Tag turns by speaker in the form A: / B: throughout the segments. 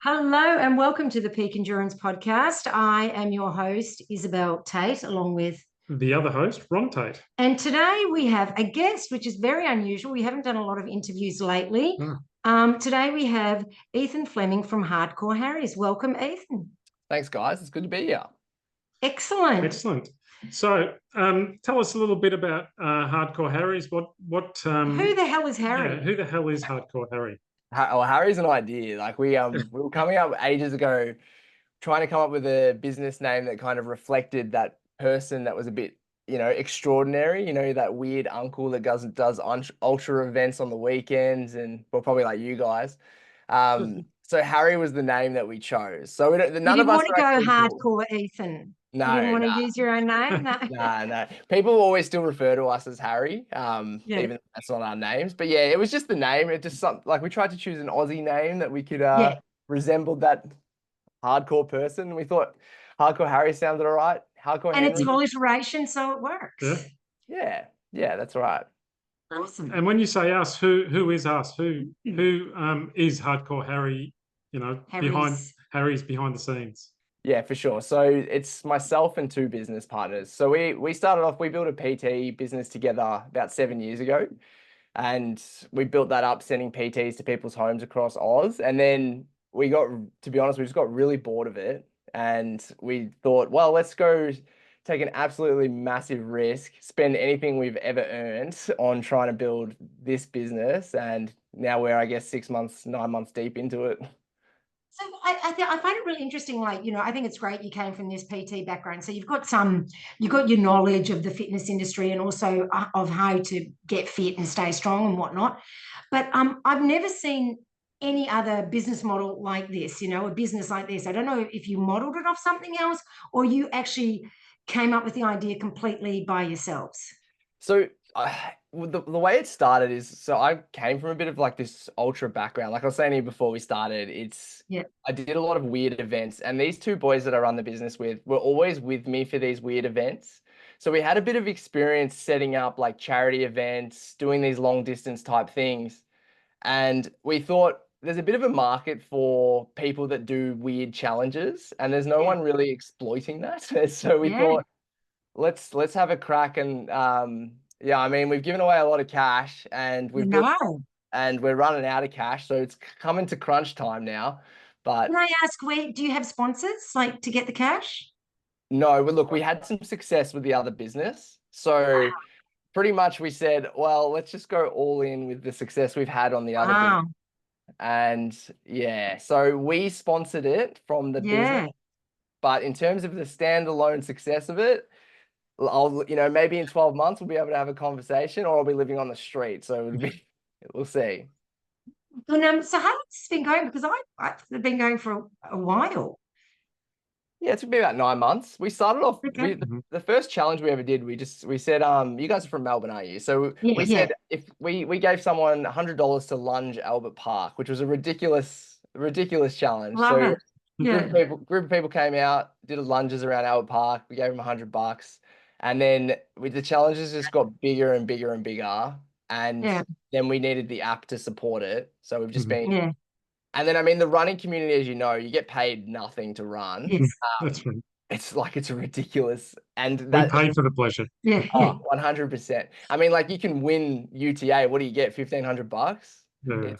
A: Hello and welcome to the Peak Endurance Podcast. I am your host, Isabel Tate, along with.
B: The other host, Ron Tate.
A: And today we have a guest, which is very unusual. We haven't done a lot of interviews lately. Today we have Ethan Fleming from Hardcore Harry's. Welcome, Ethan.
C: Thanks, guys. It's good to be here.
A: Excellent.
B: Excellent. So, tell us a little bit about Hardcore Harry's. Who
A: the hell is Harry?
B: Yeah, who the hell is Hardcore Harry?
C: Well, Harry's an idea. Like we were coming up ages ago, trying to come up with a business name that kind of reflected that person that was a bit, extraordinary. That weird uncle that does ultra events on the weekends, and well, probably like you guys. So Harry was the name that we chose. So none of us
A: want to go hardcore, Ethan.
C: No,
A: you didn't want to use your own name? No.
C: No. People always still refer to us as Harry, even though that's not our names. But yeah, it was just the name. It just like we tried to choose an Aussie name that we could resemble that hardcore person. We thought Hardcore Harry sounded all right. Hardcore
A: and
C: Henry.
A: it's alliteration, so it works.
C: Yeah, that's right.
A: Awesome.
B: And when you say us, who is us? Who is Hardcore Harry? Harry's behind the scenes.
C: Yeah, for sure. So it's myself and two business partners. So we started off, we built a PT business together about 7 years ago. And we built that up, sending PTs to people's homes across Oz. And then to be honest, we just got really bored of it. And we thought, well, let's go take an absolutely massive risk, spend anything we've ever earned on trying to build this business. And now we're, I guess, 6 months, 9 months deep into it.
A: So I find it really interesting. I think it's great you came from this PT background. So you've got your knowledge of the fitness industry and also of how to get fit and stay strong and whatnot. But I've never seen any other business model like this, a business like this. I don't know if you modeled it off something else or you actually came up with the idea completely by yourselves.
C: So the way it started is, so I came from a bit of like this ultra background. Like I was saying here before we started, I did a lot of weird events, and these two boys that I run the business with were always with me for these weird events. So we had a bit of experience setting up like charity events, doing these long distance type things. And we thought there's a bit of a market for people that do weird challenges, and there's no one really exploiting that. So we thought, let's have a crack. And we've given away a lot of cash, and and we're running out of cash, so it's coming to crunch time now. But
A: can I ask, do you have sponsors like to get the cash?
C: No, but look, we had some success with the other business, so pretty much we said, well, let's just go all in with the success we've had on the other business. And so we sponsored it from the business, but in terms of the standalone success of it, maybe in 12 months we'll be able to have a conversation, or I'll be living on the street. So we'll see.
A: And so how long has this been going? Because I've been going for a while.
C: Yeah, it's been about 9 months. We started off the first challenge we ever did. We said, you guys are from Melbourne, aren't you? So we said if we gave someone $100 to lunge Albert Park, which was a ridiculous challenge.
A: Love it.
C: Group of people came out, did lunges around Albert Park. We gave them $100, and then the challenges just got bigger and bigger and bigger. And then we needed the app to support it. So we've just been. And then, the running community, as you know, you get paid nothing to run.
A: Yes.
B: That's right.
C: It's ridiculous. And
B: we pay for the pleasure.
A: Yeah.
C: 100%. You can win UTA. What do you get? $1,500?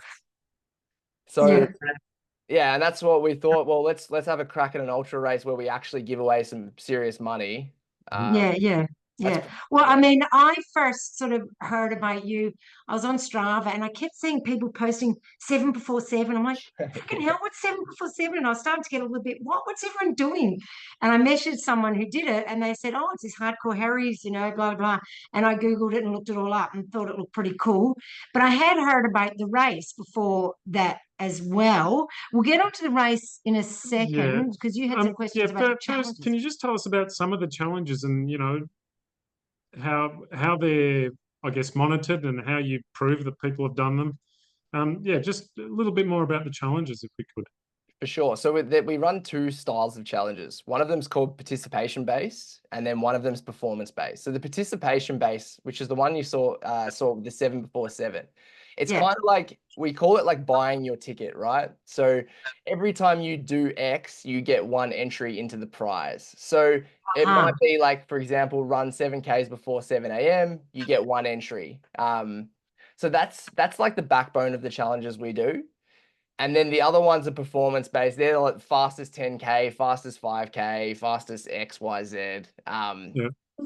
B: Yeah.
C: And that's what we thought. Well, let's have a crack at an ultra race where we actually give away some serious money.
A: Well, I first sort of heard about you. I was on Strava and I kept seeing people posting 7 before 7. I'm like, freaking hell, what's 7 before 7? And I was starting to get a little bit, what's everyone doing? And I messaged someone who did it and they said, oh, it's this Hardcore Harry's, blah, blah. And I Googled it and looked it all up and thought it looked pretty cool. But I had heard about the race before that as well. We'll get onto the race in a second because you had some questions about the challenges.
B: First, can you just tell us about some of the challenges and, how they're, I guess, monitored and how you prove that people have done them? Just a little bit more about the challenges, if we could.
C: For sure. So we run two styles of challenges. One of them is called participation based, and then one of them is performance based. So the participation based, which is the one you saw with the 7 before 7, It's kind of like, we call it like buying your ticket, right? So every time you do X, you get one entry into the prize. So it might be like, for example, run 7Ks before 7 a.m., you get one entry. So that's like the backbone of the challenges we do. And then the other ones are performance based. They're like fastest 10K, fastest 5K, fastest X, Y, Z.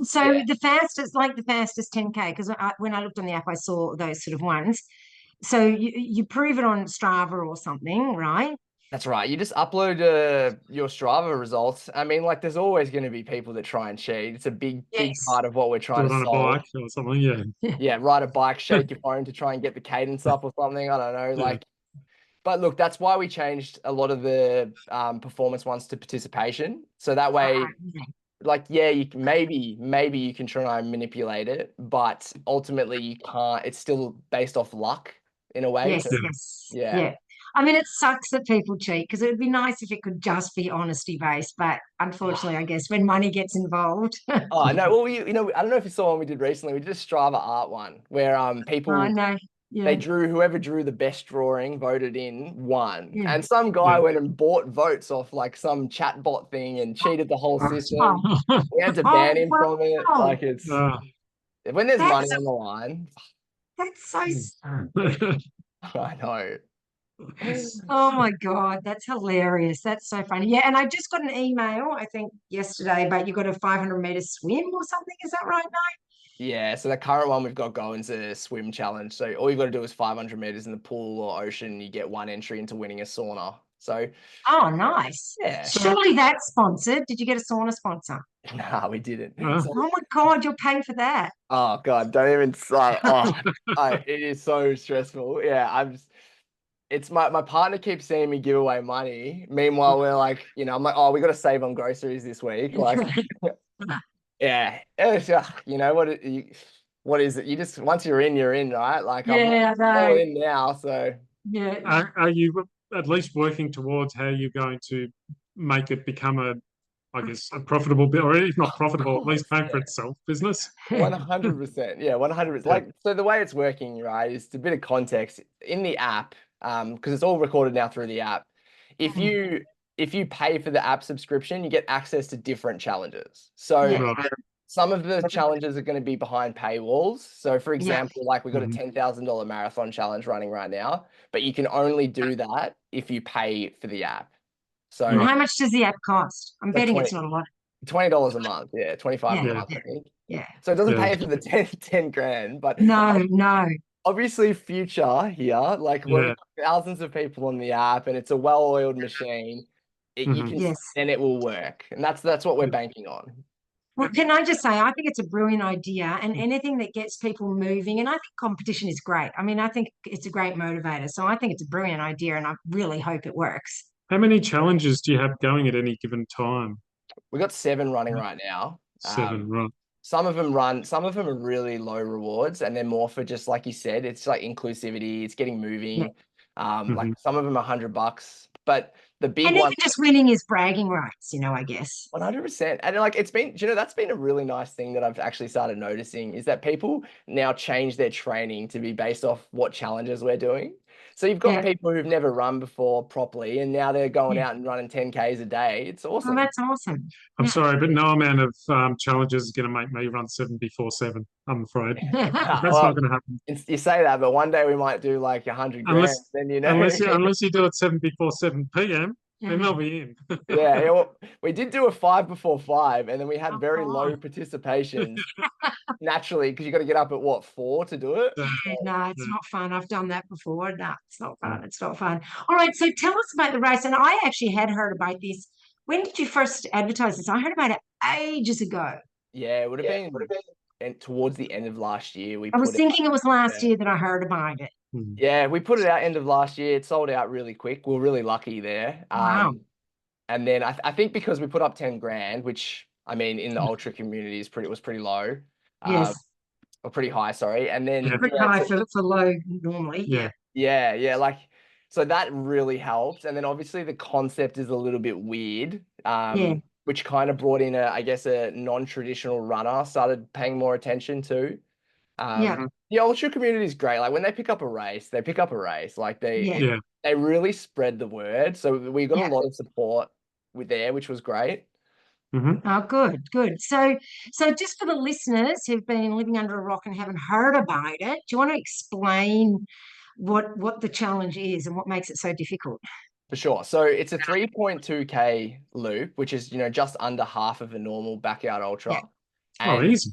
A: So the fastest 10K, because when I looked on the app, I saw those sort of ones. So you prove it on Strava or something, right?
C: That's right. You just upload your Strava results. I mean, like, there's always going to be people that try and cheat. It's a big part of what we're trying to solve.
B: Do it on a bike or something,
C: Yeah, ride a bike, shake your phone to try and get the cadence up or something. I don't know. Like, but look, that's why we changed a lot of the performance ones to participation. So that way, like, yeah, you can, maybe you can try and manipulate it, but ultimately you can't. It's still based off luck in a way.
A: Yeah. I mean, it sucks that people cheat, because it would be nice if it could just be honesty based, but unfortunately, I guess when money gets involved.
C: Oh no, well, I don't know if you saw one we did recently. We did a Strava art one where people they drew, whoever drew the best drawing voted in won. And some guy went and bought votes off like some chat bot thing and cheated the whole system. We had to ban him from it. Like, it's when there's money on the line.
A: That's so
C: I know.
A: Oh my God, that's hilarious. That's so funny. Yeah, and I just got an email, I think yesterday, but you got a 500-meter swim or something. Is that right, mate?
C: Yeah, so the current one we've got going is a swim challenge. So all you've got to do is 500 meters in the pool or ocean. You get one entry into winning a sauna. So,
A: oh, nice.
C: Yeah.
A: Surely that's sponsored. Did you get a sauna sponsor?
C: Nah, we didn't.
A: Oh my God, you're paying for that.
C: Oh God, don't even say. It is so stressful. Yeah, it's my partner keeps seeing me give away money. Meanwhile, we're like, I'm like, oh, we got to save on groceries this week. Like, yeah, what is it? You just, once you're in, right? Like, I'm all in now. So
A: yeah.
B: Are you at least working towards how you're going to make it become a profitable bit, or if not profitable, at least paying for itself business?
C: 100%. Yeah, 100%. Like, so the way it's working, right, is a bit of context in the app, because it's all recorded now through the app. If you pay for the app subscription, you get access to different challenges. So some of the challenges are going to be behind paywalls. So for example, like we got a $10,000 marathon challenge running right now, but you can only do that if you pay for the app. So
A: and how much does the app cost? I'm betting it's not a lot.
C: $20 a month. Yeah, 25 a month, I think.
A: Yeah.
C: So it doesn't pay for the 10 grand, but
A: no.
C: Obviously future here, like we've got thousands of people on the app and it's a well-oiled machine. Then it will work. And that's what we're banking on.
A: Well, can I just say, I think it's a brilliant idea, and anything that gets people moving, and I think competition is great. I mean, I think it's a great motivator. So I think it's a brilliant idea, and I really hope it works.
B: How many challenges do you have going at any given time?
C: We've got 7 running right now.
B: 7, right.
C: Some of them are really low rewards, and they're more for just, like you said, it's like inclusivity, it's getting moving. Like some of them are $100, but the big one.
A: And even just winning is bragging rights, I guess.
C: 100%. And like, it's been, that's been a really nice thing that I've actually started noticing, is that people now change their training to be based off what challenges we're doing. So you've got people who've never run before properly, and now they're going out and running 10Ks a day. It's awesome.
A: Oh, that's awesome.
B: I'm sorry, but no amount of challenges is going to make me run 7 before 7. I'm afraid that's not going to happen.
C: You say that, but one day we might do like 100 grand. Then
B: unless you do it 7 before 7 p.m. Then they'll be in.
C: Well, we did do a 5 before 5, and then we had very low participation naturally, because you got to get up at what, 4 to do it?
A: No, it's not fun. I've done that before. No, it's not fun. It's not fun. All right, so tell us about the race. And I actually had heard about this. When did you first advertise this? I heard about it ages ago.
C: Yeah, it would have been towards the end of last year.
A: I was thinking it was last year that I heard about it.
C: Yeah, we put it out end of last year. It sold out really quick. We're really lucky there.
A: Wow.
C: And then I think because we put up 10 grand, which I mean in the ultra community was pretty low.
A: Yes.
C: Or pretty high, sorry. And then
A: pretty high for low normally.
C: Yeah. Like, so that really helped. And then obviously the concept is a little bit weird. Which kind of brought in a non-traditional runner, started paying more attention to.
A: Yeah.
C: The ultra community is great. Like when they pick up a race, they pick up a race. Like
A: Yeah.
C: they really spread the word. So we got
A: Yeah.
C: a lot of support with there, which was great.
A: Oh, good. So just for the listeners who've been living under a rock and haven't heard about it, do you want to explain what the challenge is and what makes it so difficult?
C: For sure. So it's a 3.2K loop, which is, just under half of a normal backyard ultra.
A: Yeah.
B: Oh,
C: And
B: easy.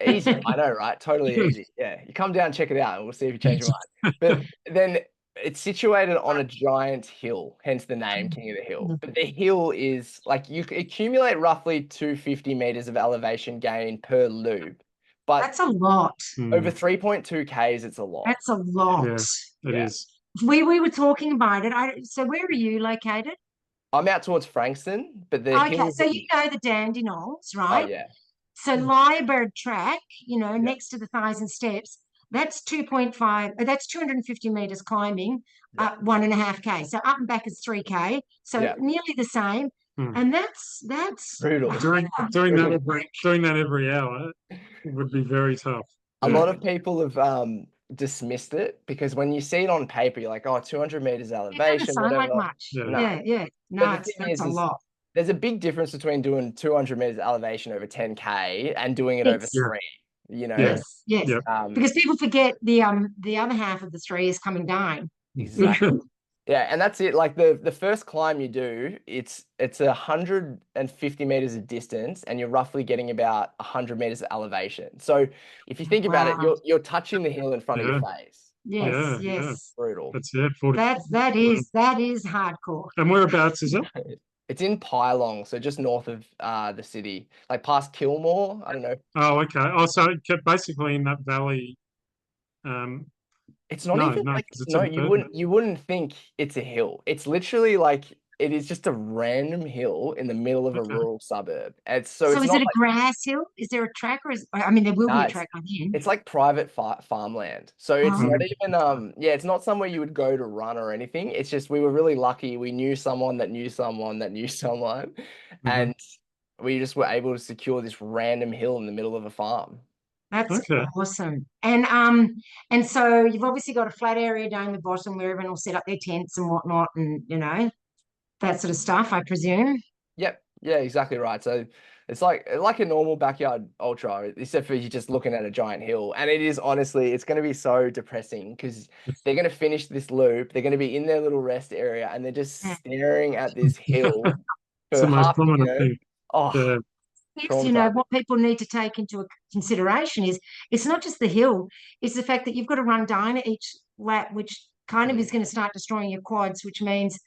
C: easy. I know, right? Totally easy. Yeah. You come down, check it out, and we'll see if you change your mind. But then it's situated on a giant hill, hence the name King of the Hill. But the hill is like you accumulate roughly 250 meters of elevation gain per loop. But
A: That's a lot.
C: over 3.2 Ks, it's a lot.
A: That's a lot.
B: Yeah, it is.
A: We were talking about it. So where are you located?
C: I'm out towards Frankston, but the hill.
A: So you know the Dandenongs, right?
C: Oh, yeah.
A: So Lyrebird Track, next to the Thousand Steps, that's 2.5, that's 250 meters climbing, 1.5K. So up and back is 3K. So nearly the same. And that's
C: brutal.
B: Doing that every hour would be very tough.
C: A lot of people have dismissed it because when you see it on paper, you're like, oh, 200 meters elevation.
A: It doesn't sound like much. Yeah. No, that's a lot.
C: There's a big difference between doing 200 meters elevation over 10K and doing it over 3.
A: Yes. Because people forget the other half of the 3 is coming down.
C: Exactly. Yeah, and that's it. Like the first climb you do, it's 150 meters of distance, and you're roughly getting about 100 meters of elevation. So if you think about it, you're touching the hill in front of your face.
A: Yes.
C: Yeah. Brutal.
B: That's it. 40.
A: That is hardcore.
B: And whereabouts is it?
C: It's in Pylong, so just north of the city, like past Kilmore. I don't know.
B: Oh, okay. Oh, so basically in that valley.
C: It's not you wouldn't think it's a hill. It's literally like it is just a random hill in the middle of a rural suburb. And so
A: is it a grass hill? Is there a track or there will be a track on here.
C: It's like private farmland. So it's not even it's not somewhere you would go to run or anything. It's just we were really lucky. We knew someone that knew someone that knew someone. And we just were able to secure this random hill in the middle of a farm.
A: That's awesome. And so you've obviously got a flat area down the bottom where everyone will set up their tents and whatnot and, that sort of stuff, I presume.
C: Yep. Yeah, exactly right. So it's like a normal backyard ultra, except for you just looking at a giant hill. And it is honestly, it's going to be so depressing because they're going to finish this loop. They're going to be in their little rest area and they're just staring at this hill.
B: It's the most prominent thing.
C: Oh,
A: what people need to take into consideration is it's not just the hill, it's the fact that you've got to run down each lap, which kind of is going to start destroying your quads, which means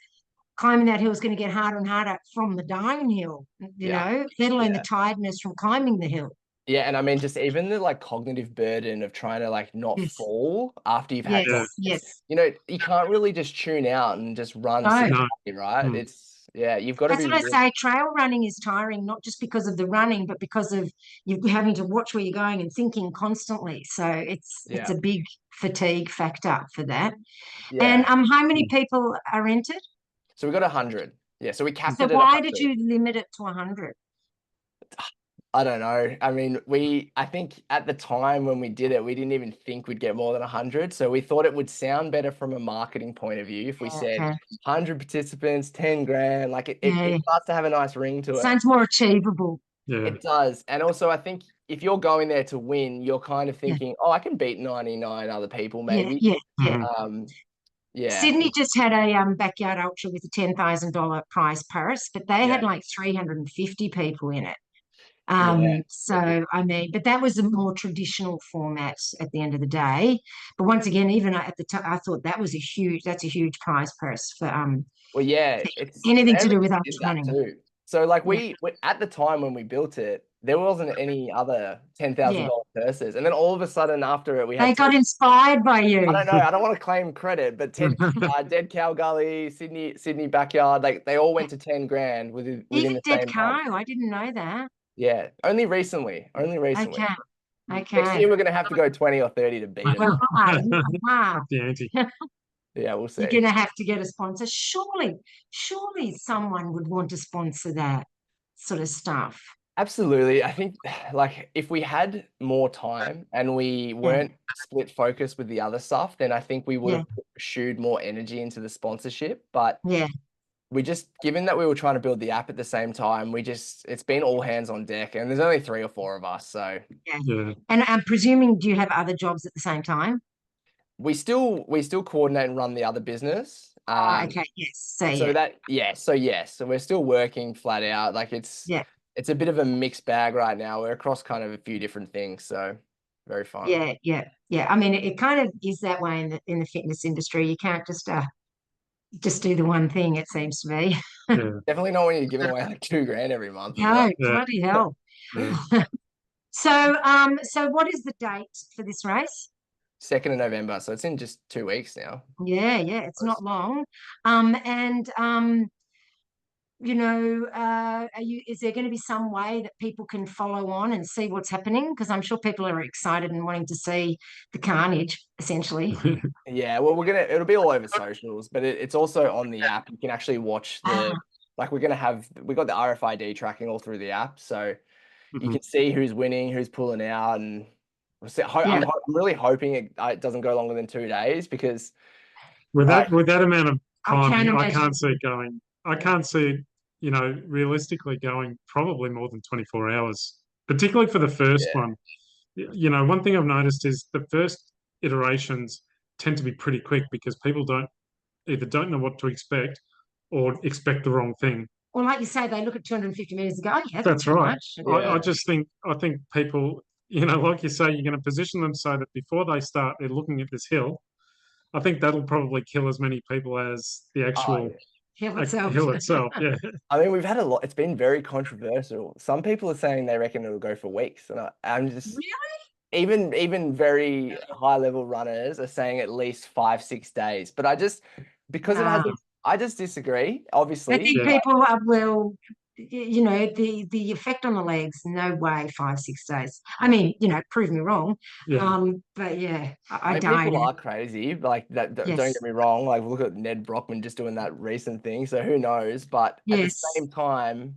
A: climbing that hill is going to get harder and harder from the downhill, let alone the tiredness from climbing the hill.
C: Yeah, and I mean, just even the cognitive burden of trying to not fall after you've had you can't really just tune out and just run, right? It's you've got to be.
A: That's what I say. Trail running is tiring, not just because of the running, but because of you having to watch where you're going and thinking constantly. So it's a big fatigue factor for that. Yeah. And how many people are entered?
C: So we got 100. Yeah, so we capped it.
A: So why did you limit it to 100?
C: I don't know. I mean, I think at the time when we did it, we didn't even think we'd get more than 100. So we thought it would sound better from a marketing point of view if we said 100 participants, 10 grand. Like it starts to have a nice ring to it.
A: Sounds more achievable.
B: Yeah.
C: It does. And also I think if you're going there to win, you're kind of thinking, oh, I can beat 99 other people maybe.
A: Yeah. Sydney just had a backyard ultra with a $10,000 prize purse, but they had 350 people in it. So I mean, but that was a more traditional format at the end of the day. But once again, even at the time, I thought that's a huge prize purse for
C: it's
A: anything to do with ultra running
C: too. So we at the time when we built it, there wasn't any other $10,000 purses, and then all of a sudden after it,
A: they got inspired by you.
C: I don't know. I don't want to claim credit, but Dead Cow Gully, Sydney Backyard, they all went to 10 grand within the
A: Dead
C: same
A: Cow.
C: month.
A: I didn't know that.
C: Yeah, only recently.
A: Okay.
C: Next year we're going to have to go 20 or 30 to beat it.
B: The ante.
C: Yeah, we'll see.
A: You're going to have to get a sponsor. Surely someone would want to sponsor that sort of stuff.
C: Absolutely. I think like if we had more time and we weren't split focused with the other stuff, then I think we would have pursued more energy into the sponsorship. But we just, given that we were trying to build the app at the same time, it's been all hands on deck, and there's only 3 or 4 of us. So
A: And I'm presuming, do you have other jobs at the same time?
C: we still coordinate and run the other business.
A: Okay, yes.
C: So we're still working flat out. Like it's a bit of a mixed bag right now. We're across kind of a few different things, so very fun.
A: Yeah. I mean, it kind of is that way in the fitness industry. You can't just do the one thing, it seems to be.
C: Definitely not when you're giving away like $2,000 every month.
A: No, bloody hell. So what is the date for this race?
C: 2nd of November, so it's in just 2 weeks now.
A: Yeah, it's not long. Is there going to be some way that people can follow on and see what's happening? Because I'm sure people are excited and wanting to see the carnage, essentially.
C: Yeah, well, it'll be all over socials, but it's also on the app. You can actually watch like we got the RFID tracking all through the app, so you can see who's winning, who's pulling out, and I'm really hoping it doesn't go longer than 2 days, because
B: with that amount of time, I can't see it going. I can't see it, realistically going probably more than 24 hours, particularly for the first one. One thing I've noticed is the first iterations tend to be pretty quick because people either don't know what to expect or expect the wrong thing.
A: Well, like you say, they look at 250 meters and go, "Oh, yeah,
B: that's right."
A: I
B: think people, like you say, you're going to position them so that before they start, they're looking at this hill. I think that'll probably kill as many people as the actual hill itself. Yeah.
C: I mean, we've had a lot. It's been very controversial. Some people are saying they reckon it'll go for weeks, and I'm just
A: really
C: even very high level runners are saying at least 5-6 days. But I just disagree. Obviously,
A: I think people will. The effect on the legs, no way 5-6 days. I mean, prove me wrong. But yeah, I don't.
C: People are crazy like that. Don't get me wrong. Like, look at Ned Brockman just doing that recent thing. So who knows? But at the same time,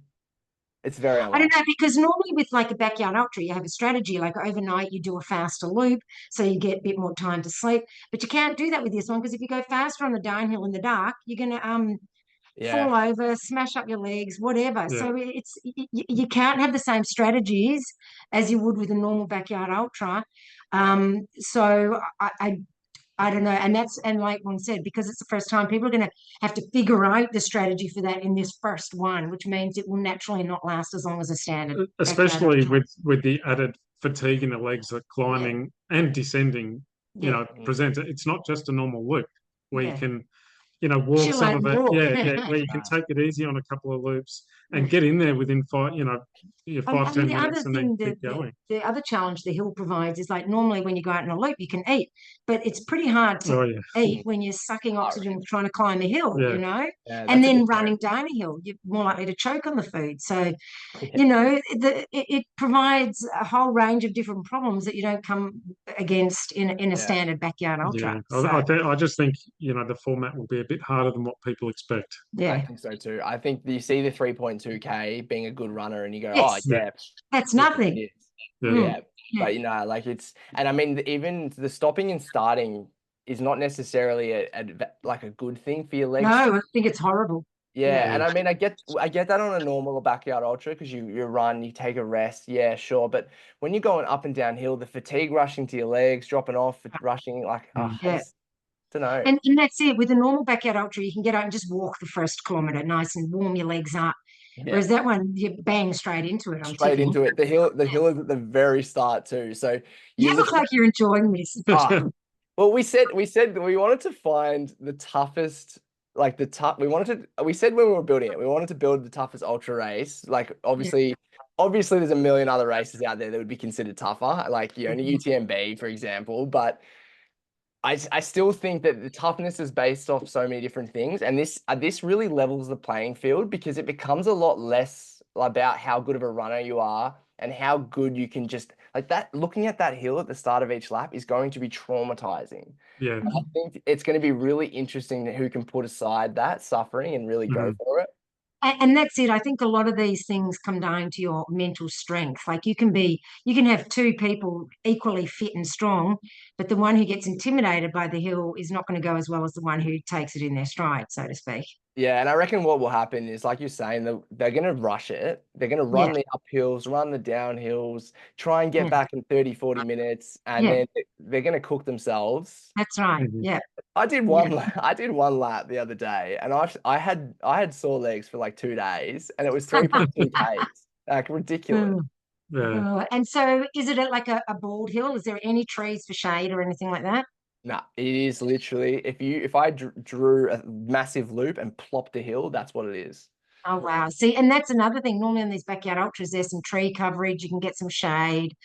C: it's very unlikely.
A: I don't know, because normally with like a backyard ultra, you have a strategy. Like overnight, you do a faster loop, so you get a bit more time to sleep. But you can't do that with this one, because if you go faster on the downhill in the dark, you're going to fall over, smash up your legs, whatever. So you can't have the same strategies as you would with a normal backyard ultra. So I don't know, and like one said, because it's the first time, people are going to have to figure out the strategy for that in this first one, which means it will naturally not last as long as a standard.
B: Especially with the added fatigue in the legs that climbing and descending, present. It's not just a normal loop where you can walk
A: Chill
B: some of it, where you
A: yeah.
B: can take it easy on a couple of loops and get in there within 5, 10 minutes and then keep going.
A: The other challenge the hill provides is, like, normally when you go out in a loop, you can eat, but it's pretty hard to eat when you're sucking oxygen trying to climb a hill, and then running down a hill, you're more likely to choke on the food. So, it provides a whole range of different problems that you don't come against in a standard backyard ultra.
B: I just think, the format will be a bit harder than what people expect.
C: I think so too. I think you see the 3.2K being a good runner and you go,
A: that's nothing.
C: But like and I mean, even the stopping and starting is not necessarily like a good thing for your legs.
A: No, I think it's horrible.
C: And I mean, I get that on a normal backyard ultra, because you run, you take a rest, sure. But when you're going up and downhill, the fatigue rushing to your legs, dropping off, rushing, like, don't know.
A: And that's it. With a normal backyard ultra, you can get out and just walk the first kilometre nice and warm your legs up. Whereas that one, you bang straight into it.
C: Into it. The hill is at the very start too. So
A: you look like you're enjoying this.
C: Well, we said we wanted to find the toughest, like we said when we were building it, we wanted to build the toughest ultra race. Like, obviously there's a million other races out there that would be considered tougher, like UTMB, for example. But I still think that the toughness is based off so many different things, and this really levels the playing field, because it becomes a lot less about how good of a runner you are and how good you can just, like, that. Looking at that hill at the start of each lap is going to be traumatizing.
B: Yeah,
C: I think it's going to be really interesting who can put aside that suffering and really go for it.
A: And that's it. I think a lot of these things come down to your mental strength. Like you can have two people equally fit and strong, but the one who gets intimidated by the hill is not going to go as well as the one who takes it in their stride, so to speak.
C: Yeah, and I reckon what will happen is, like you're saying, they're going to rush it. They're going to
A: Yeah.
C: run the uphills, run the downhills, try and get
A: Yeah.
C: back in 30, 40 minutes, and
A: Yeah.
C: then they're going to cook themselves.
A: That's right.
B: Mhm.
A: Yeah.
C: I did one lap the other day, and I had sore legs for like 2 days, and it was 3.2 Ks. Like ridiculous.
B: Yeah.
A: And so is it like a bald hill? Is there any trees for shade or anything like that?
C: No, it is literally, if I drew a massive loop and plopped a hill, that's what it is.
A: Oh, wow. See, and that's another thing. Normally in these backyard ultras, there's some tree coverage. You can get some shade,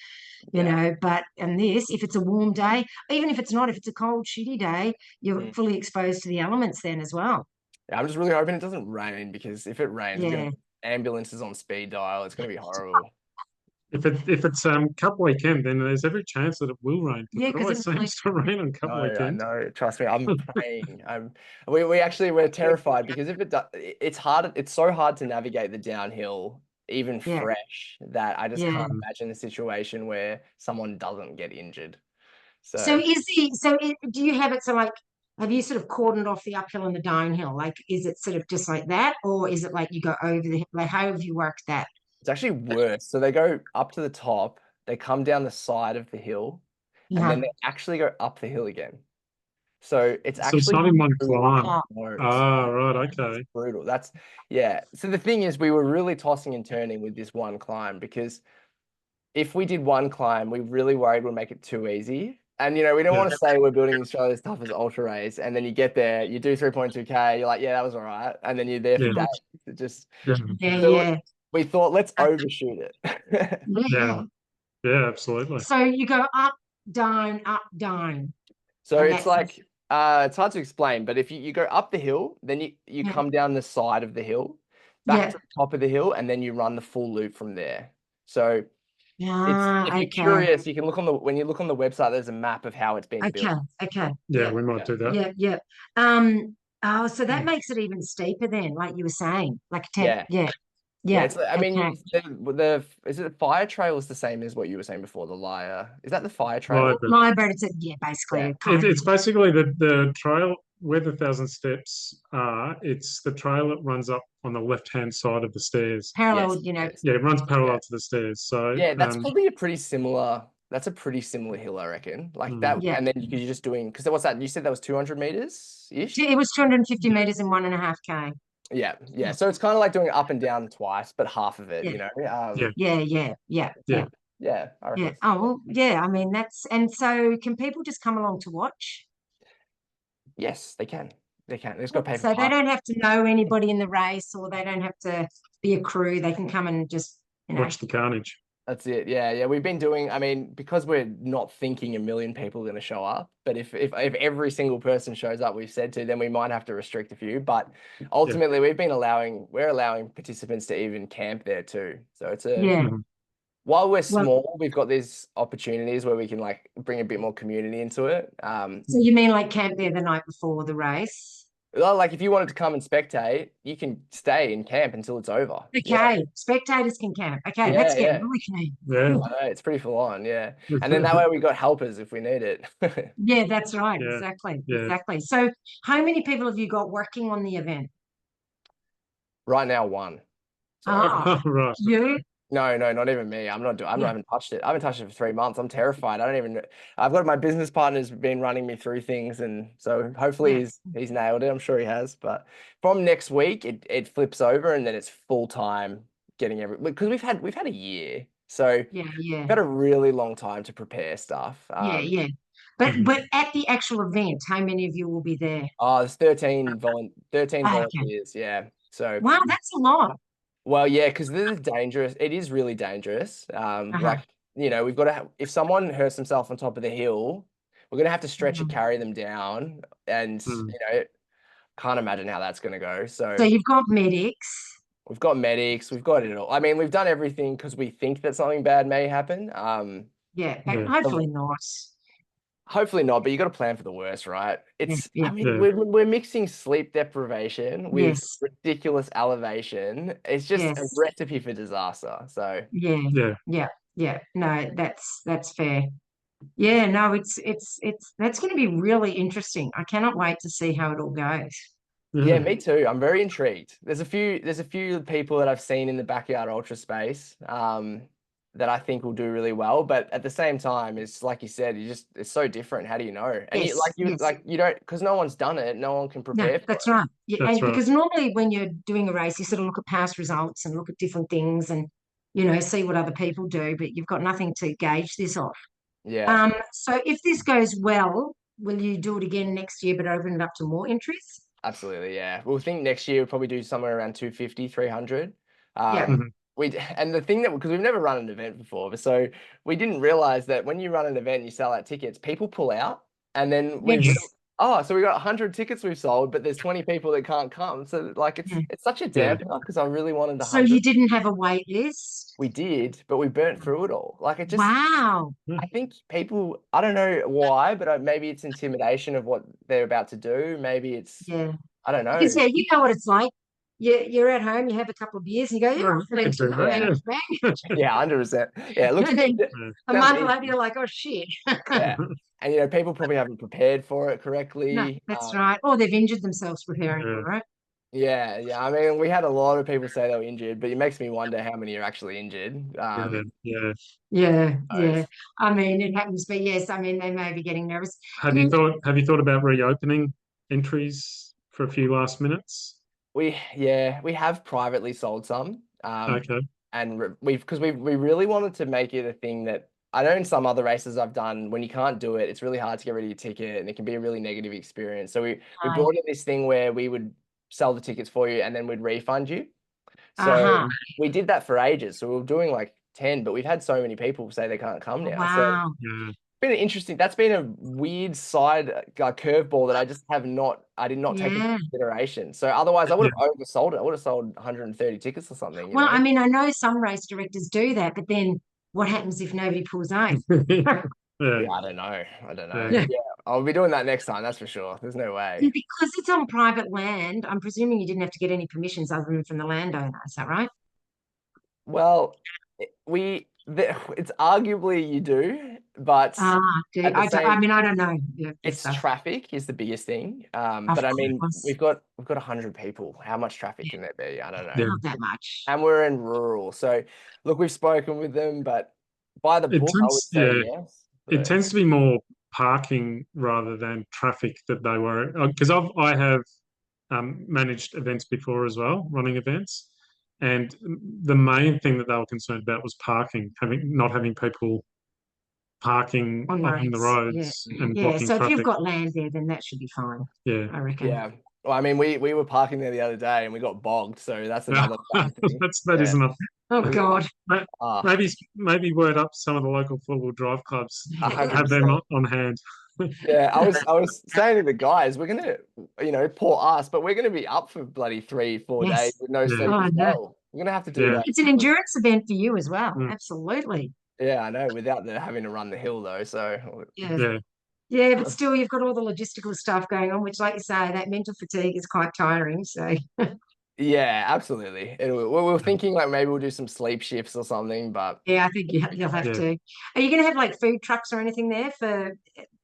A: you know, but in this, if it's a warm day, even if it's not, if it's a cold, shitty day, you're fully exposed to the elements then as well.
C: Yeah, I'm just really hoping it doesn't rain, because if it rains, we're gonna ambulances on speed dial. It's gonna be horrible.
B: If it's Cup weekend, then there's every chance that it will rain.
A: Yeah,
B: It always seems to rain on Cup weekend.
C: No, trust me, I'm praying. We're terrified, because if it's hard. It's so hard to navigate the downhill, even fresh, that I just can't imagine a situation where someone doesn't get injured.
A: So do you have it so like, have you sort of cordoned off the uphill and the downhill? Like, is it sort of just like that, or is it like you go over like, how have you worked that?
C: It's actually worse. So they go up to the top, they come down the side of the hill, and then they actually go up the hill again. So it's
B: not in one climb.
C: Oh,
B: right, okay.
C: It's brutal. So the thing is, we were really tossing and turning with this one climb, because if we did one climb, we really worried we'd make it too easy. And we don't want to say we're building Australia's toughest ultra race, and then you get there, you do 3.2K, you're like, yeah, that was all right, and then you're there for days. It just we thought, let's overshoot it.
B: Yeah, absolutely.
A: So you go up, down, up, down.
C: So it's like, it's hard to explain, but if you go up the hill, then you come down the side of the hill, back to the top of the hill, and then you run the full loop from there. So if you're curious, you can look when you look on the website, there's a map of how it's been built.
A: Okay.
B: Yeah, we might do that.
A: Yeah. Oh, so that makes it even steeper then, like you were saying, like
C: It's I mean, is it the fire trail is the same as what you were saying before, the Lyre? Is that the fire trail?
A: Lyrebird, it's basically.
B: It's basically the trail where the 1,000 steps are. It's the trail that runs up on the left-hand side of the stairs.
A: Parallel,
B: Yeah, it runs parallel to the stairs. So
C: that's probably a pretty similar hill, I reckon. Like that, and then you're just doing, because what's that? You said that was 200 meters ish?
A: It was 250 meters in 1.5K.
C: Yeah. So it's kind of like doing up and down twice, but half of it,
A: Yeah.
C: I reckon.
A: Oh, well, yeah. I mean, and so can people just come along to watch?
C: Yes, they can. They can. They just got to pay for
A: So they don't have to know anybody in the race, or they don't have to be a crew. They can come and just
B: watch the carnage.
C: That's it. Yeah. We've been doing, I mean, because we're not thinking a million people are going to show up, but if every single person shows up we've said to, then we might have to restrict a few. But ultimately, we're allowing participants to even camp there too. So it's while we're small, we've got these opportunities where we can like bring a bit more community into it.
A: So you mean like camp there the night before the race?
C: Like if you wanted to come and spectate, you can stay in camp until it's over.
A: Okay, spectators can camp. Okay, let's get really keen.
C: Yeah, it's pretty full on. Yeah, and then that way we got helpers if we need it.
A: Yeah, that's right. Exactly. So, how many people have you got working on the event?
C: Right now, one.
B: Right.
A: You?
C: No, not even me. I haven't touched it. I haven't touched it for 3 months. I'm terrified. I've got my business partner's been running me through things, and so hopefully he's nailed it. I'm sure he has. But from next week, it flips over, and then it's full time getting because we've had a year, so we've had a really long time to prepare stuff.
A: But at the actual event, how many of you will be there?
C: There's 13 volunteers. Yeah. So
A: wow, that's a lot.
C: Well, yeah, because this is dangerous. It is really dangerous. Like, we've got to if someone hurts themselves on top of the hill, we're going to have to stretch and carry them down. And, can't imagine how that's going to go. So
A: you've got medics.
C: We've got medics. We've got it all. I mean, we've done everything because we think that something bad may happen.
A: But hopefully not.
C: Hopefully not, but you got to plan for the worst, right? It's,
A: Yeah.
C: I mean, we're mixing sleep deprivation with
A: Yes.
C: ridiculous elevation. It's just a
A: Yes.
C: recipe for disaster. So
A: Yeah. No, that's fair. Yeah, no, it's that's going to be really interesting. I cannot wait to see how it all goes.
C: yeah, me too. I'm very intrigued. There's a few people that I've seen in the backyard ultra space, that I think will do really well. But at the same time, it's like you said, it's so different. How do you know? And
A: Yes, yes.
C: you don't, because no one's done it. No one can
A: No,
C: prepare for
A: that's
C: it.
A: right. Yeah,
B: That's
A: and
B: right.
A: because normally when you're doing a race, you sort of look at past results and look at different things and see what other people do, but you've got nothing to gauge this off.
C: Yeah.
A: So if this goes well, will you do it again next year, but open it up to more entries?
C: Absolutely, yeah. We'll think next year we'll probably do somewhere around 250, 300.
A: Yeah.
C: And the thing that, because we've never run an event before, so we didn't realize that when you run an event and you sell out tickets, people pull out, and then
A: Yes.
C: so we got 100 tickets we've sold, but there's 20 people that can't come. So like it's such a dampener because I really wanted
A: So
C: 100.
A: you didn't have a wait list?
C: We did, but we burnt through it all. Like it just,
A: Wow.
C: I think people, I don't know why, but maybe it's intimidation of what they're about to do. Maybe it's,
A: Yeah.
C: I don't know.
A: Because you know what it's like. You're at home, you have a couple of beers, and you go, yeah, let's do
C: that. Yeah, 100%. Yeah, it looks
A: and then a
C: sounds
A: month
C: easy.
A: later, you're like, oh shit.
C: Yeah. And people probably haven't prepared for it
A: No,
C: correctly.
A: that's right. Or they've injured themselves preparing for it, right?
C: Yeah. I mean, we had a lot of people say they were injured, but it makes me wonder how many are actually injured.
A: Yeah. I mean, it happens, but yes, I mean, they may be getting nervous.
B: Have you thought about reopening entries for a few last minutes?
C: We have privately sold some.
B: Okay.
C: And because we really wanted to make it a thing that I know in some other races I've done, when you can't do it, it's really hard to get rid of your ticket and it can be a really negative experience. So we brought in this thing where we would sell the tickets for you and then we'd refund you. So we did that for ages. So we were doing like 10, but we've had so many people say they can't come now.
A: Wow.
C: So been interesting. That's been a weird side curveball that I did not take into consideration. So otherwise I would have oversold it. I would have sold 130 tickets or something.
A: Well, I mean, I know some race directors do that, but then what happens if nobody pulls out?
C: Yeah, I don't know. Yeah, I'll be doing that next time. That's for sure. There's no way.
A: And because it's on private land, I'm presuming you didn't have to get any permissions other than from the landowner. Is that right?
C: Well, it's arguably you do, but
A: I don't know. Yeah,
C: it's traffic is the biggest thing.
A: Of
C: But I mean,
A: course.
C: we've got 100 people. How much traffic can there be? I don't know.
A: Not that much.
C: And we're in rural, so look, we've spoken with them, but by the book, I would say yes.
B: It tends to be more parking rather than traffic that they worry. Because I have managed events before as well, running events, and the main thing that they were concerned about was parking, not having people parking on the roads and blocking
A: so
B: traffic.
A: if you've got land there, then that should be fine.
B: Yeah,
A: I reckon.
C: Yeah. Well, I mean, we were parking there the other day and we got bogged, so that's another bad thing.
B: That is enough.
A: Oh God.
B: Maybe word up some of the local four-wheel drive clubs.
C: 100%.
B: Have them on hand.
C: Yeah, I was saying to the guys, we're gonna, poor us, but we're gonna be up for bloody 3-4 days with no sleep as well. We're gonna have to do that.
A: It's an endurance event for you as well. Absolutely.
C: Yeah, I know, without having to run the hill though. So
A: yeah, but still you've got all the logistical stuff going on, which, like you say, that mental fatigue is quite tiring. So
C: yeah, absolutely. We're thinking like maybe we'll do some sleep shifts or something, but
A: yeah, I think you'll have to. Are you going to have like food trucks or anything there for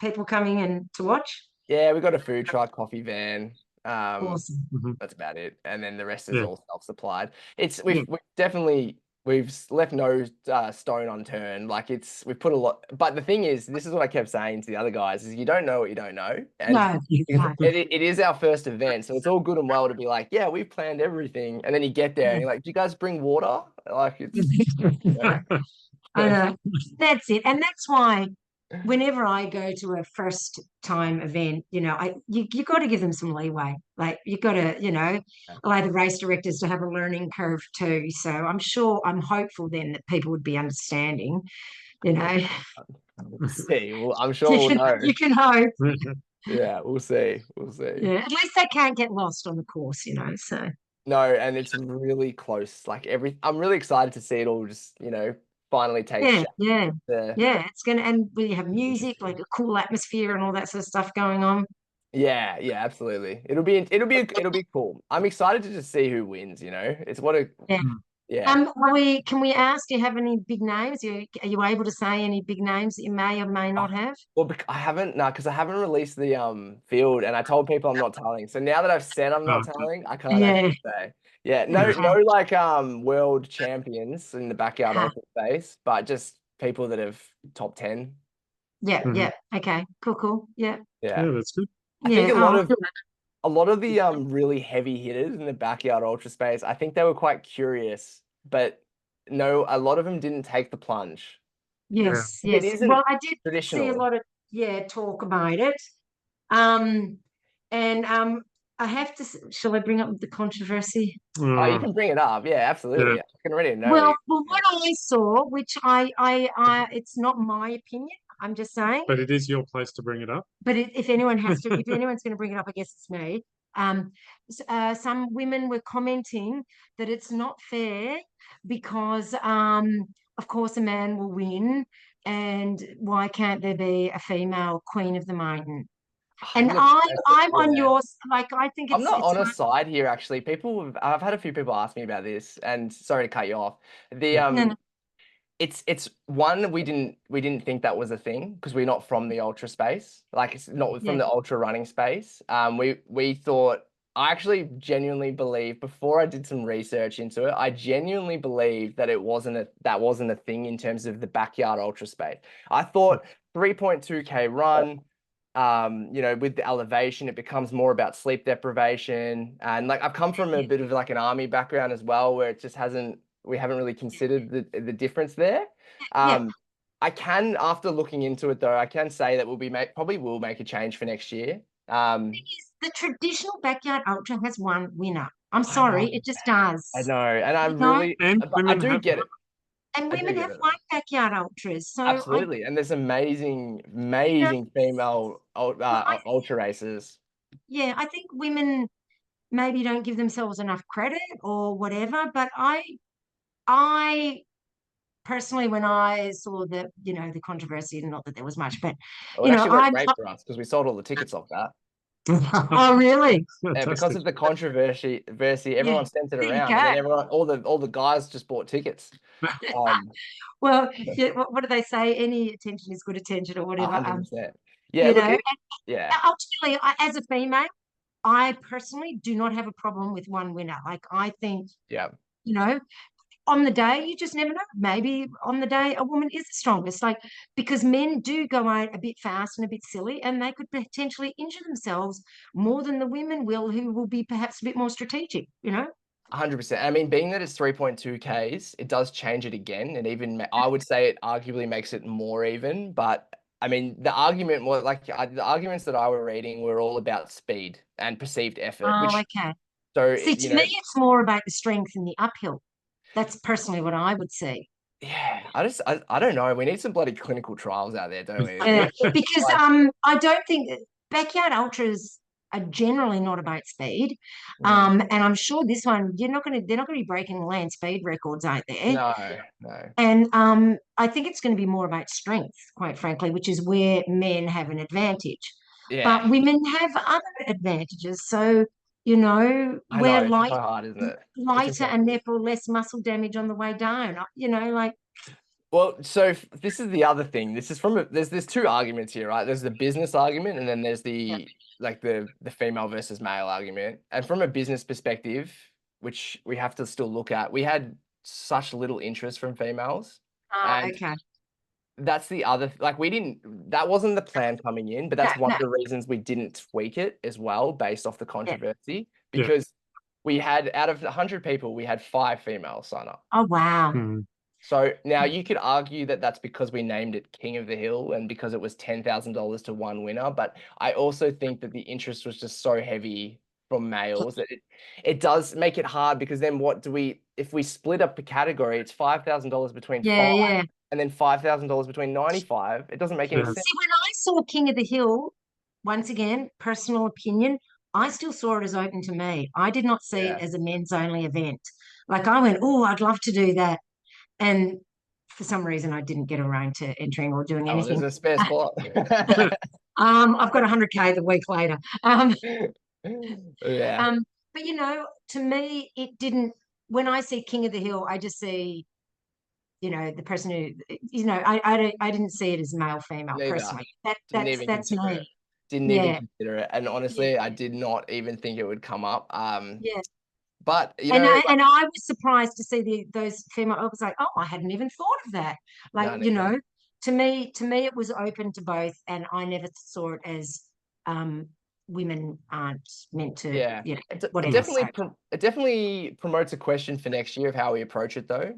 A: people coming and to watch?
C: Yeah, we got a food truck, coffee van.
A: Awesome.
C: That's about it, and then the rest is all self-supplied. We've left no stone unturned. Like we've put a lot, but the thing is, this is what I kept saying to the other guys: is you don't know what you don't know, and it is our first event, so it's all good and well to be like, yeah, we've planned everything, and then you get there and you're like, do you guys bring water? Like it's.
A: I know. That's it, and that's why whenever I go to a first time event, you got to give them some leeway. Like you got to, allow the race directors to have a learning curve too. So I'm hopeful then that people would be understanding,
C: We'll see. Well, I'm sure we'll know.
A: You can hope.
C: Yeah, we'll see.
A: Yeah, at least they can't get lost on the course, so.
C: No, and it's really close. Like I'm really excited to see it all just, finally take shape.
A: Yeah. It's gonna, and we have music, like a cool atmosphere and all that sort of stuff going on.
C: Yeah, absolutely. It'll be cool. I'm excited to just see who wins, It's what a
A: Yeah.
C: yeah.
A: Can we ask, do you have any big names? Are you able to say any big names that you may or may not have?
C: Well, I haven't, no, because I haven't released the field, and I told people I'm not telling. So now that I've said I'm not telling, I can't actually say. Yeah, no, like world champions in the backyard ultra space, but just people that have top 10.
A: Yeah. Okay. Cool. Yeah.
C: Yeah,
B: that's good.
C: I think a lot of the really heavy hitters in the backyard ultra space, I think they were quite curious, but no, a lot of them didn't take the plunge.
A: Yes.
C: It isn't
A: well, I did
C: traditional.
A: see a lot of talk about it. And I have to. Shall I bring up the controversy?
C: Oh, you can bring it up. Yeah, absolutely.
B: Yeah.
C: I can already know.
A: Well, what I saw, which I, it's not my opinion. I'm just saying.
B: But it is your place to bring it up.
A: But if anyone has to, if anyone's going to bring it up, I guess it's me. Some women were commenting that it's not fair because, of course, a man will win, and why can't there be a female queen of the mountain? And I'm on yours. Like, I think
C: I'm not on a side here, actually. I've had a few people ask me about this, and sorry to cut you off.
A: No.
C: It's one, we didn't think that was a thing because we're not from the ultra space. Like, it's not from the ultra running space. We thought, I actually genuinely believe, before I did some research into it, I genuinely believed that that wasn't a thing in terms of the backyard ultra space. I thought 3.2K run, with the elevation, it becomes more about sleep deprivation. And like, I've come from a bit of like an army background as well, where it just we haven't really considered the difference there. I can, after looking into it though, I can say that probably will make a change for next year.
A: The traditional backyard ultra has one winner. I'm sorry, it just does.
C: I know, and I do get it.
A: And women have won backyard ultras, so
C: absolutely. And there's amazing female ultra racers.
A: Yeah, I think women maybe don't give themselves enough credit or whatever. But I personally, when I saw the controversy, not that there was much, but
C: it actually went great for us because we sold all the tickets off that.
A: Oh, really?
C: Yeah, because of the controversy, everyone sent it around, and then all the guys just bought tickets.
A: Well, what do they say? Any attention is good attention, or whatever.
C: 100%. Yeah,
A: ultimately, as a female, I personally do not have a problem with one winner. Like, I think, on the day, you just never know. Maybe on the day, a woman is the strongest. Like, because men do go out a bit fast and a bit silly, and they could potentially injure themselves more than the women will, who will be perhaps a bit more strategic.
C: 100%. I mean, being that it's 3.2 Ks, it does change it again, and even I would say it arguably makes it more even. But I mean, the arguments that I were reading were all about speed and perceived effort.
A: Okay.
C: So,
A: see, to me, it's more about the strength in the uphill. That's personally what I would see.
C: Yeah, I don't know. We need some bloody clinical trials out there, don't we?
A: Because I don't think backyard ultras are generally not about speed. And I'm sure this one, they're not going to be breaking land speed records out there.
C: No.
A: And I think it's going to be more about strength, quite frankly, which is where men have an advantage.
C: Yeah.
A: But women have other advantages. So, we're
C: light, so hard, isn't it?
A: Lighter and therefore less muscle damage on the way down.
C: Well, so this is the other thing. This is there's two arguments here, right? There's the business argument, and then there's the female versus male argument. And from a business perspective, which we have to still look at, we had such little interest from females.
A: Okay.
C: That's the other, that wasn't the plan coming in, but that's one of the reasons we didn't tweak it as well, based off the controversy, because we had, out of 100 people, we had 5 females sign up.
A: Oh, wow.
C: So now you could argue that that's because we named it King of the Hill and because it was $10,000 to one winner. But I also think that the interest was just so heavy from males that it does make it hard, because then if we split up the category, it's $5,000 between 5 and then $5,000 between 95. It doesn't make any sense.
A: See, when I saw King of the Hill, once again, personal opinion, I still saw it as open to me. I did not see it as a men's only event. Like, I went, oh, I'd love to do that. And for some reason I didn't get around to entering or doing
C: Oh,
A: anything.
C: there's a spare spot.
A: I've got 100K the week later.
C: Yeah.
A: But to me, it didn't. When I see King of the Hill, I just see, the person who, I didn't see it as male, female
C: Neither.
A: personally.
C: Didn't even
A: That's
C: consider
A: me.
C: it. Didn't even consider it. And honestly, I did not even think it would come up.
A: Yeah.
C: But
A: and I was surprised to see those female. I was like, oh, I hadn't even thought of that. Like,
C: no.
A: To me, it was open to both, and I never saw it as women aren't meant to.
C: Yeah,
A: whatever.
C: It definitely promotes a question for next year of how we approach it, though.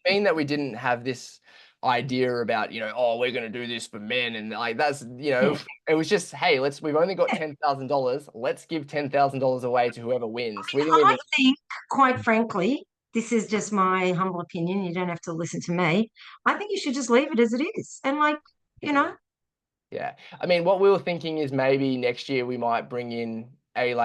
C: Being that we didn't have this idea about, oh, we're going to do this for men, and like that's, it was just, hey, we've only got $10,000. Let's give $10,000 away to whoever wins.
A: I think, quite frankly, this is just my humble opinion. You don't have to listen to me. I think you should just leave it as it is, and
C: Yeah, I mean, what we were thinking is maybe next year we might bring in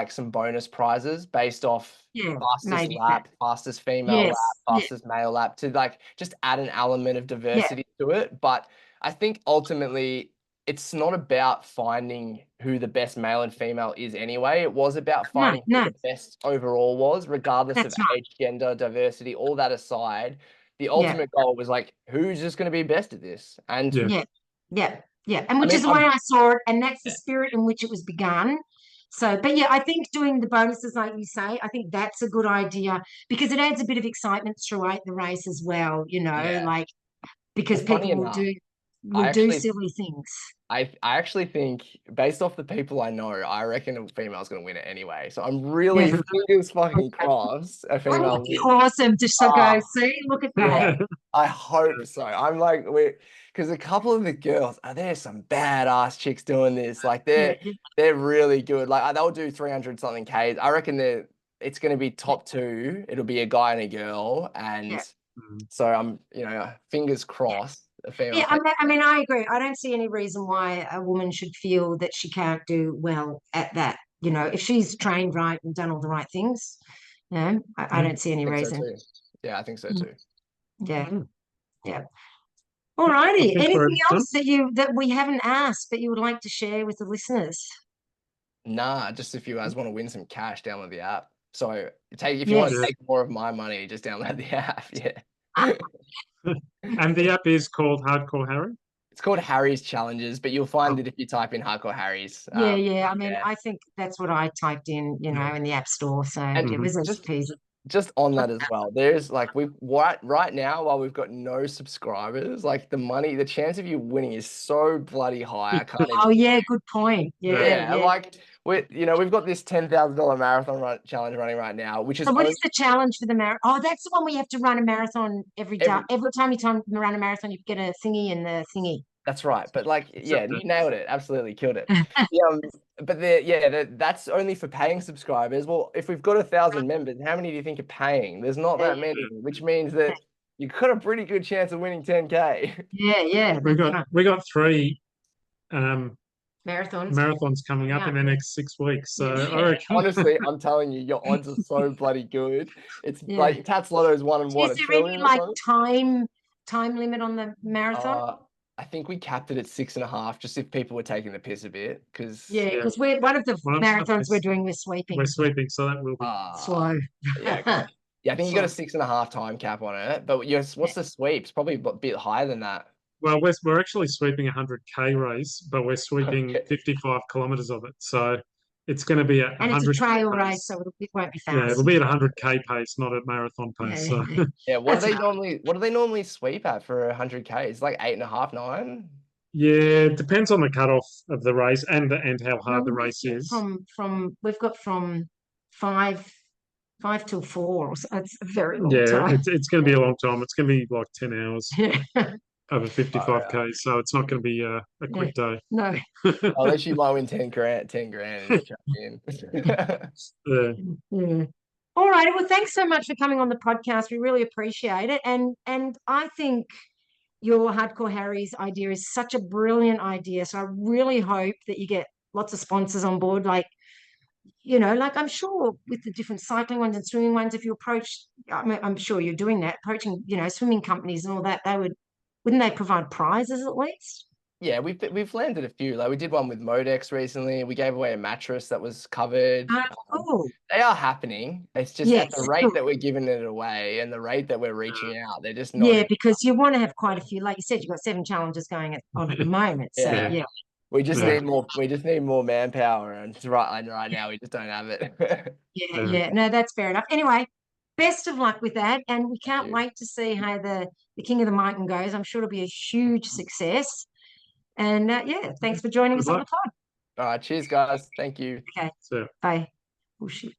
C: some bonus prizes based off fastest lap, fastest female lap, fastest male lap, to just add an element of diversity to it. But I think ultimately it's not about finding who the best male and female is anyway. It was about finding who the best overall was, regardless of age, gender, diversity, all that aside. The ultimate goal was who's just going to be best at this? And
A: yeah, and which is the way I saw it, and that's the spirit in which it was begun. So, but yeah, I think doing the bonuses, like you say, I think that's a good idea, because it adds a bit of excitement throughout the race as well, because people will do silly things.
C: I actually think, based off the people I know, I reckon a female's going to win it anyway. So I'm really fingers fucking crossed a female wins.
A: Awesome. Just to go, see, look at that.
C: Yeah, I hope so. I'm because a couple of the girls, there's some badass chicks doing this. They're really good. They'll do 300 something Ks. I reckon it's going to be top two. It'll be a guy and a girl. And so I'm, fingers crossed.
A: Yeah, I mean, I agree. I don't see any reason why a woman should feel that she can't do well at that. If she's trained right and done all the right things, I don't see any reason.
C: So yeah, I think so too.
A: Yeah. All righty. Anything else that we haven't asked but you would like to share with the listeners?
C: Nah, just if you guys want to win some cash, download the app. So if you want to take more of my money, just download the app. Yeah.
B: And the app is called Hardcore Harry?
C: It's called Harry's Challenges, but you'll find it if you type in Hardcore Harry's.
A: I mean, I think that's what I typed in, in the App Store. So it was
C: just on that as well. There's we've right now, while we've got no subscribers, the chance of you winning is so bloody high. I can't
A: good point.
C: we've got this $10,000 marathon challenge running right now, which is.
A: So what is the challenge for the marathon? Oh, that's the one where you have to run a marathon every time you run a marathon, you get a thingy in the thingy.
C: That's right. But you nailed it. Absolutely killed it. But that's only for paying subscribers. Well, if we've got 1,000 members, how many do you think are paying? There's not that many, which means that you've got a pretty good chance of winning 10K.
A: Yeah.
B: We got 3
A: marathons
B: coming up in the next 6 weeks. So I reckon...
C: honestly, I'm telling you, your odds are so bloody good. It's Tats Lotto's 1 and 1.
A: Is there any time limit on the marathon?
C: I think we capped it at 6.5, just if people were taking the piss a bit. Because
A: we're one of the marathons we're doing. We're sweeping,
B: so that will be
A: slow.
C: I think you got a 6.5 time cap on it. But what's the sweeps? Probably a bit higher than that.
B: Well, we're actually sweeping a 100K race, but we're sweeping 55 kilometers of it. So it's going to be at 100.
A: And it's a trail race, so it won't be fast.
B: Yeah, it'll be at 100K pace, not at marathon pace.
C: What do they normally sweep at for 100K? It's 8.5, 9.
B: Yeah, it depends on the cutoff of the race and how hard the race is.
A: We've got from 5 till 4. So it's a very long time.
B: It's going to be a long time. It's going to be 10 hours. Over 55K, so it's not going to be a quick day.
A: No.
C: Unless you might win 10 grand and chuck in.
A: All right. Well, thanks so much for coming on the podcast. We really appreciate it. And I think your Hardcore Harry's idea is such a brilliant idea. So I really hope that you get lots of sponsors on board. like I'm sure with the different cycling ones and swimming ones, if you approach, I'm sure you're doing that, approaching, swimming companies and all that, wouldn't they provide prizes at least?
C: Yeah, we've landed a few. Like we did one with Modex recently. We gave away a mattress that was covered.
A: Cool.
C: They are happening. It's just
A: Yes,
C: at the rate
A: cool.
C: that we're giving it away and the rate that we're reaching out, they're just not.
A: Yeah, because you want to have quite a few. Like you said, you've got 7 challenges going on at the moment. So yeah.
C: We just need more. We just need more manpower, and right now we just don't have it.
A: Yeah. No, that's fair enough. Anyway, best of luck with that, and we can't wait to see how the King of the Mountain goes. I'm sure it'll be a huge success. And thanks for joining us on the pod.
C: All right, cheers, guys. Thank you.
A: Okay, bye. Oh, shit.